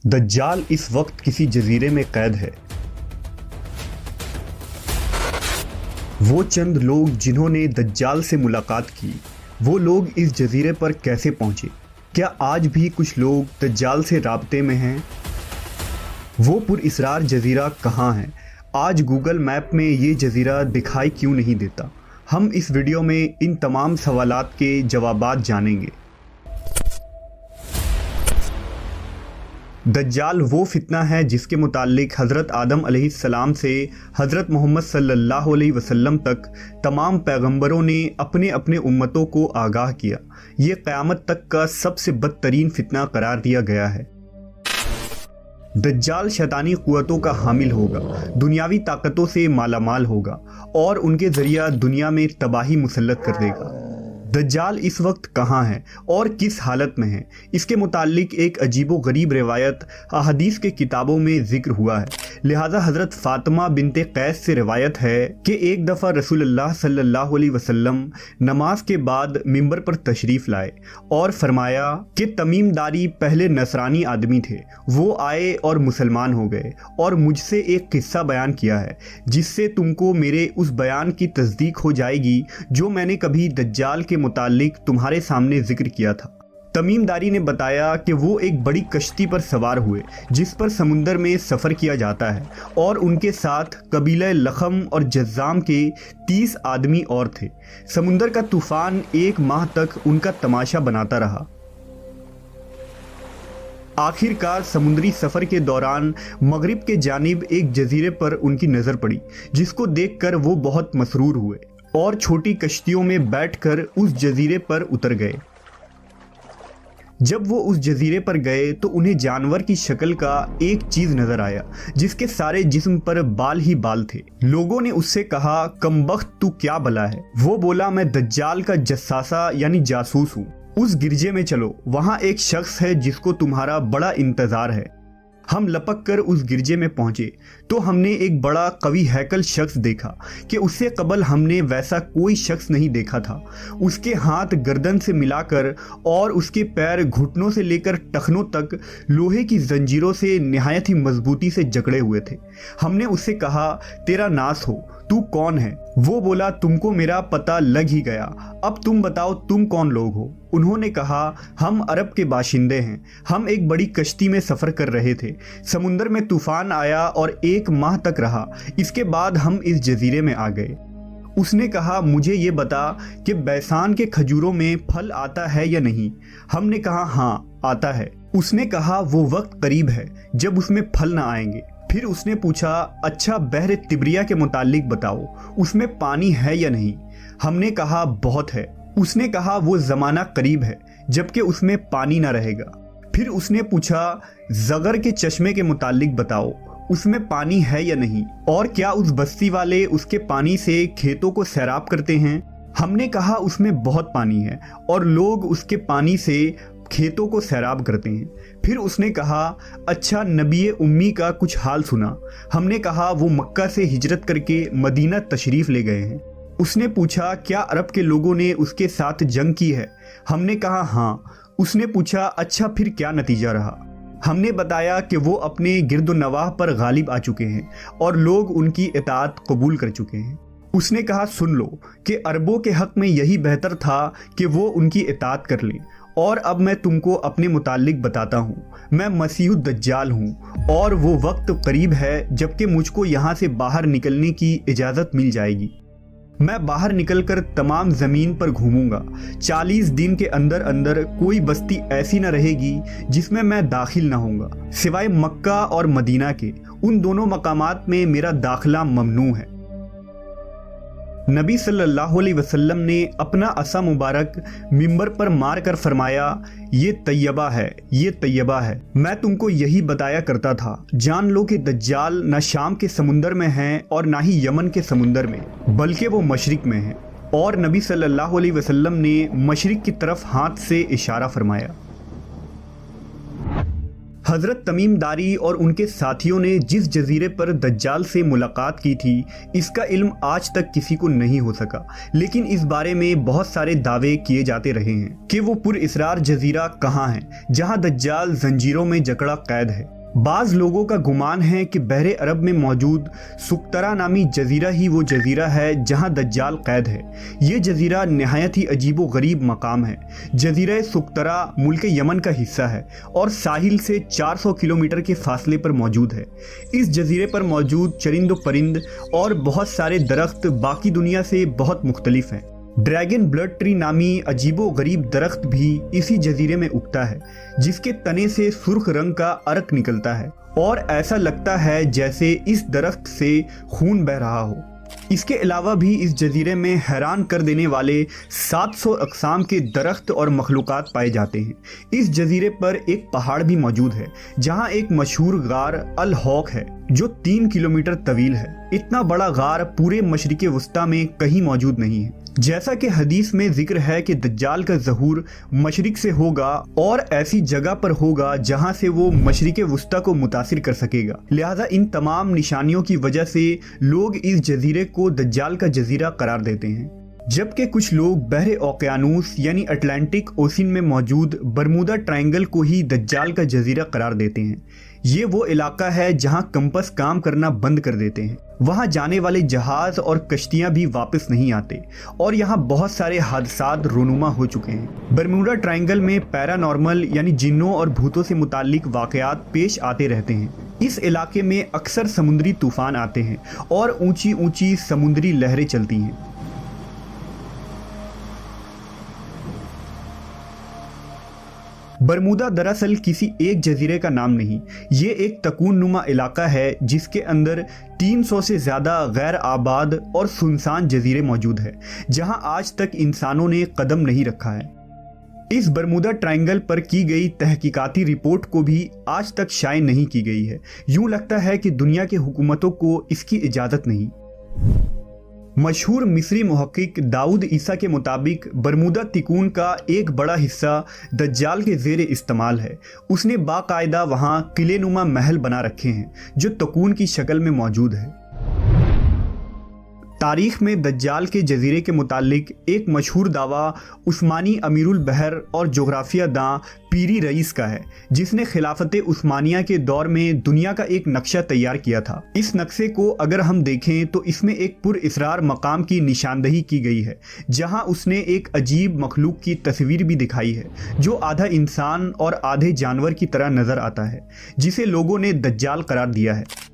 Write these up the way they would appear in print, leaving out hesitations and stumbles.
दज्जाल इस वक्त किसी जजीरे में कैद है। वो चंद लोग जिन्होंने दज्जाल से मुलाकात की, वो लोग इस जजीरे पर कैसे पहुंचे? क्या आज भी कुछ लोग दज्जाल से राब्ते में हैं? वो पुरइसरार जजीरा कहाँ है? आज गूगल मैप में ये जजीरा दिखाई क्यों नहीं देता? हम इस वीडियो में इन तमाम सवालात के जवाबात जानेंगे। दज्जाल वो फितना है जिसके मुताल्लिक हज़रत आदम अलैहिस्सलाम से हज़रत मोहम्मद सल्लल्लाहु अलैहि वसल्लम तक तमाम पैगंबरों ने अपने अपने उम्मतों को आगाह किया। ये क़यामत तक का सबसे बदतरीन फितना करार दिया गया है। दज्जाल शैतानी क़ुव्वतों का हामिल होगा, दुनियावी ताकतों से मालामाल होगा और उनके ज़रिया दुनिया में तबाही मुसल्लत कर देगा। दज्जाल इस वक्त कहाँ है और किस हालत में है? इसके मुताल्लिक एक अजीबो गरीब रिवायत अहादीस के किताबों में ज़िक्र हुआ है। लिहाजा हज़रत फ़ातिमा बिनते कैस से रिवायत है कि एक दफ़ा रसूलुल्लाह सल्लल्लाहु अलैहि वसल्लम नमाज के बाद मिंबर पर तशरीफ़ लाए और फरमाया कि तमीमदारी पहले नसरानी आदमी थे, वो आए और मुसलमान हो गए और मुझसे एक किस्सा बयान किया है जिससे तुमको मेरे उस बयान की तस्दीक हो जाएगी जो मैंने कभी दज्जाल के मुताल्लिक तुम्हारे सामने जिक्र किया था। तमीमदारी ने बताया कि वो एक बड़ी कश्ती पर सवार हुए जिस पर समुंदर में सफ़र किया जाता है और उनके साथ कबीला लखम और जज़्ज़ाम के 30 आदमी और थे। समुंदर का तूफ़ान 1 माह तक उनका तमाशा बनाता रहा। आखिरकार समुद्री सफ़र के दौरान मगरिब के जानिब एक जजीरे पर उनकी नज़र पड़ी जिसको देखकर वो बहुत मसरूर हुए और छोटी कश्तियों में बैठकर उस जजीरे पर उतर गए। जब वो उस जजीरे पर गए तो उन्हें जानवर की शक्ल का एक चीज़ नज़र आया जिसके सारे जिस्म पर बाल ही बाल थे। लोगों ने उससे कहा, कमबख्त तू क्या बला है? वो बोला, मैं दज्जाल का जस्सासा यानी जासूस हूँ। उस गिरजे में चलो, वहाँ एक शख्स है जिसको तुम्हारा बड़ा इंतज़ार है। हम लपक कर उस गिरजे में पहुंचे तो हमने एक बड़ा कवि हैकल शख्स देखा कि उससे कबल हमने वैसा कोई शख्स नहीं देखा था। उसके हाथ गर्दन से मिलाकर और उसके पैर घुटनों से लेकर टखनों तक लोहे की जंजीरों से निहायत ही मजबूती से जकड़े हुए थे। हमने उससे कहा, तेरा नास हो, तू कौन है? वो बोला, तुमको मेरा पता लग ही गया, अब तुम बताओ तुम कौन लोग हो? उन्होंने कहा, हम अरब के बाशिंदे हैं, हम एक बड़ी कश्ती में सफ़र कर रहे थे, समुंदर में तूफ़ान आया और 1 माह तक रहा, इसके बाद हम इस जजीरे में आ गए। उसने कहा, मुझे ये बता कि बैसान के खजूरों में फल आता है या नहीं? हमने कहा, हाँ आता है। उसने कहा, वो वक्त करीब है जब उसमें फल न आएंगे। फिर उसने पूछा, अच्छा बहर तिब्रिया के मुतालिक बताओ, उसमें पानी है या नहीं? हमने कहा, बहुत है। उसने कहा, वो ज़माना करीब है जबकि उसमें पानी ना रहेगा। फिर उसने पूछा, ज़गर के चश्मे के मुतालिक बताओ, उसमें पानी है या नहीं? और क्या उस बस्ती वाले उसके पानी से खेतों को सैराब करते हैं? हमने कहा, उसमें बहुत पानी है और लोग उसके पानी से खेतों को सैराब करते हैं। फिर उसने कहा, अच्छा नबी उम्मी का कुछ हाल सुना? हमने कहा, वो मक्का से हिजरत करके मदीना तशरीफ़ ले गए हैं। उसने पूछा, क्या अरब के लोगों ने उसके साथ जंग की है? हमने कहा, हाँ। उसने पूछा, अच्छा फिर क्या नतीजा रहा? हमने बताया कि वो अपने गिरदो नवाह पर गालिब आ चुके हैं और लोग उनकी इताअत कबूल कर चुके हैं। उसने कहा, सुन लो कि अरबों के हक़ में यही बेहतर था कि वो उनकी इताअत कर लें। और अब मैं तुमको अपने मुतालिक बताता हूँ, मैं मसीहुद दज्जाल हूँ और वो वक्त करीब है जबकि मुझको यहाँ से बाहर निकलने की इजाज़त मिल जाएगी। मैं बाहर निकलकर तमाम ज़मीन पर घूमूंगा। 40 दिन के अंदर अंदर कोई बस्ती ऐसी न रहेगी जिसमें मैं दाखिल ना होऊंगा, सिवाय मक्का और मदीना के। उन दोनों मकामात में मेरा दाखिला ममनू है। नबी सल्लल्लाहु अलैहि वसल्लम ने अपना असा मुबारक मिंबर पर मार कर फरमाया, ये तैयबा है, ये तैयबा है। मैं तुमको यही बताया करता था, जान लो कि दज्जाल न शाम के समुंदर में है और ना ही यमन के समुंदर में, बल्कि वो मशरिक में है। और नबी सल्लल्लाहु अलैहि वसल्लम ने मशरिक की तरफ हाथ से इशारा फरमाया। हजरत तमीम दारी और उनके साथियों ने जिस जजीरे पर दज्जाल से मुलाकात की थी, इसका इल्म आज तक किसी को नहीं हो सका, लेकिन इस बारे में बहुत सारे दावे किए जाते रहे हैं कि वो पुरइसरार जजीरा कहाँ है जहाँ दज्जाल जंजीरों में जकड़ा कैद है। बाज लोगों का गुमान है कि बहरे अरब में मौजूद सुक्तरा नामी जजीरा ही वो जजीरा है जहां दज्जाल कैद है। ये जजीरा नहायत ही अजीबो गरीब मकाम है। जजीरा सुक्तरा मुल्क यमन का हिस्सा है और साहिल से 400 किलोमीटर के फासले पर मौजूद है। इस जजीरे पर मौजूद चरिंद परिंद और बहुत सारे दरख्त बाकी दुनिया से बहुत मुख्तलिफ हैं। ड्रैगन ब्लड ट्री नामी अजीबो गरीब दरख्त भी इसी जजीरे में उगता है, जिसके तने से सुर्ख रंग का अर्क निकलता है और ऐसा लगता है जैसे इस दरख्त से खून बह रहा हो। इसके अलावा भी इस जजीरे में हैरान कर देने वाले 700 अक़साम के दरख्त और मखलूक़ात पाए जाते हैं। इस जजीरे पर एक पहाड़ भी मौजूद है जहां एक मशहूर गार अल हौक है जो 3 किलोमीटर तवील है। इतना बड़ा गार पूरे मशरिक़े वस्ता में कहीं मौजूद नहीं है। जैसा कि हदीस में जिक्र है कि दज्जाल का ज़हूर मशरिक से होगा और ऐसी जगह पर होगा जहां से वो मशरिक़े वस्ता को मुतासिर कर सकेगा। लिहाजा इन तमाम निशानियों की वजह से लोग इस जजीरे को दज्जाल का जजीरा करार देते हैं, जबकि कुछ लोग बहरे ओकियानूस यानी अटलांटिक ओशन में मौजूद बरमूदा ट्रायंगल को ही दज्जाल का जजीरा करार देते हैं। ये वो इलाका है जहां कंपस काम करना बंद कर देते हैं, वहां जाने वाले जहाज और कश्तियां भी वापस नहीं आते और यहां बहुत सारे हादसात रोनुमा हो चुके हैं। बरमूडा ट्रायंगल में पैरानॉर्मल यानी जिन्नों और भूतों से मुताल्लिक वाक़यात पेश आते रहते हैं। इस इलाके में अक्सर समुद्री तूफान आते हैं और ऊंची ऊंची समुद्री लहरें चलती हैं। बरमूदा दरअसल किसी एक जजीरे का नाम नहीं, ये एक तकून नुमा इलाका है जिसके अंदर 300 से ज़्यादा गैर आबाद और सुनसान जजीरे मौजूद है जहां आज तक इंसानों ने कदम नहीं रखा है। इस बरमूदा ट्रायंगल पर की गई तहकीकाती रिपोर्ट को भी आज तक शाये नहीं की गई है। यूं लगता है कि दुनिया की हुकूमतों को इसकी इजाज़त नहीं। मशहूर मिस्री मुहक्किक दाऊद ईसा के मुताबिक बरमूदा तिकून का एक बड़ा हिस्सा दज्जाल के ज़ेरे इस्तेमाल है। उसने बाकायदा वहाँ किले नुमा महल बना रखे हैं जो तकून की शक्ल में मौजूद है। तारीख में दज्जाल के जजीरे के मुतालिक एक मशहूर दावा उस्मानी अमीरुल बहर और जोग्राफिया दां पीरी रईस का है, जिसने खिलाफत उस्मानिया के दौर में दुनिया का एक नक्शा तैयार किया था। इस नक्शे को अगर हम देखें तो इसमें एक पुरइसरार मकाम की निशानदही की गई है जहां उसने एक अजीब मखलूक की तस्वीर भी दिखाई है जो आधा इंसान और आधे जानवर की तरह नजर आता है, जिसे लोगों ने दज्जाल करार दिया है।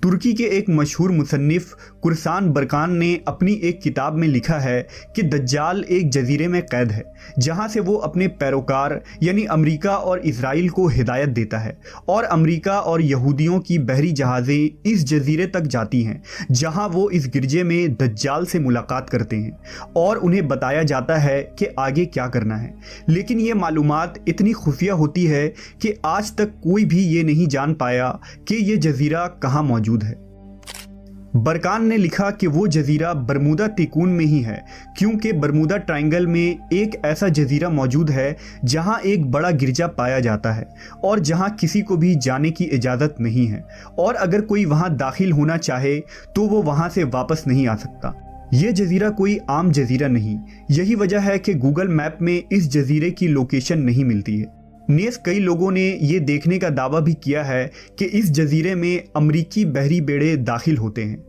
तुर्की के एक मशहूर मुसन्निफ कुरसान बरकान ने अपनी एक किताब में लिखा है कि दज्जाल एक जजीरे में कैद है जहां से वो अपने पैरोकार यानी अमेरिका और इजराइल को हिदायत देता है और अमेरिका और यहूदियों की बहरी जहाज़ें इस जजीरे तक जाती हैं जहां वो इस गिरजे में दज्जाल से मुलाकात करते हैं और उन्हें बताया जाता है कि आगे क्या करना है। लेकिन ये मालूमात इतनी खुफिया होती है कि आज तक कोई भी ये नहीं जान पाया कि ये जजीरा कहाँ मौजूद है। बरकान ने लिखा कि वो जजीरा बरमूदा तिकून में ही है क्योंकि बरमूदा ट्रायंगल में एक ऐसा जजीरा मौजूद है जहां एक बड़ा गिरजा पाया जाता है और जहां किसी को भी जाने की इजाज़त नहीं है और अगर कोई वहां दाखिल होना चाहे तो वो वहां से वापस नहीं आ सकता। ये जजीरा कोई आम जजीरा नहीं, यही वजह है कि गूगल मैप में इस जजीरे की लोकेशन नहीं मिलती है। नेस कई लोगों ने ये देखने का दावा भी किया है कि इस जजीरे में अमरीकी बहरी बेड़े दाखिल होते हैं।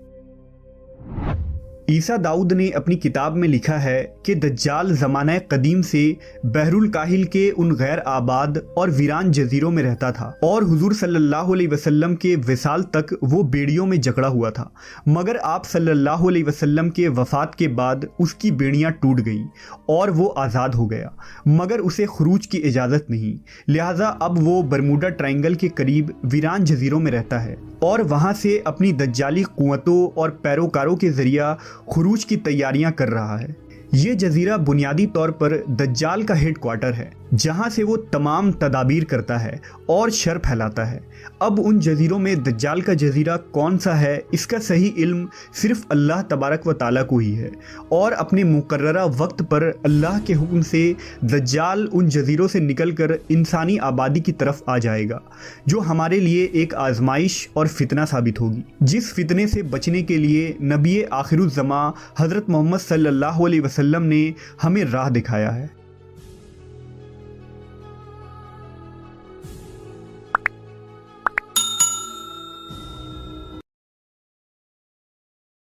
ईसा दाऊद ने अपनी किताब में लिखा है कि दज्जाल ज़माना कदीम से बहरुल काहिल के उन गैर आबाद और वीरान जजीरों में रहता था और हुजूर सल्लल्लाहु अलैहि वसल्लम के विसाल तक वो बेड़ियों में जकड़ा हुआ था, मगर आप सल्लल्लाहु अलैहि वसल्लम के वफ़ात के बाद उसकी बेड़ियां टूट गईं और वो आज़ाद हो गया, मगर उसे खुरूज की इजाज़त नहीं। लिहाजा अब वो बरमूडा ट्रायंगल के करीब वीरान जजीरों में रहता है और वहाँ से अपनी दज्जाली कुव्वतों और पैरोकारों के ज़रिया खुरूज की तैयारियां कर रहा है। یہ جزیرہ بنیادی طور پر دجال کا ہیڈ کوارٹر ہے، جہاں سے وہ تمام تدابیر کرتا ہے اور شر پھیلاتا ہے۔ اب ان جزیروں میں دجال کا جزیرہ کون سا ہے، اس کا صحیح علم صرف اللہ تبارک و تعالیٰ کو ہی ہے، اور اپنے مقررہ وقت پر اللہ کے حکم سے دجال ان جزیروں سے نکل کر انسانی آبادی کی طرف آ جائے گا، جو ہمارے لیے ایک آزمائش اور فتنہ ثابت ہوگی، جس فتنے سے بچنے کے لیے نبی آخر الزماں حضرت محمد صلی اللہ علیہ وسلم نے ہمیں راہ دکھایا ہے۔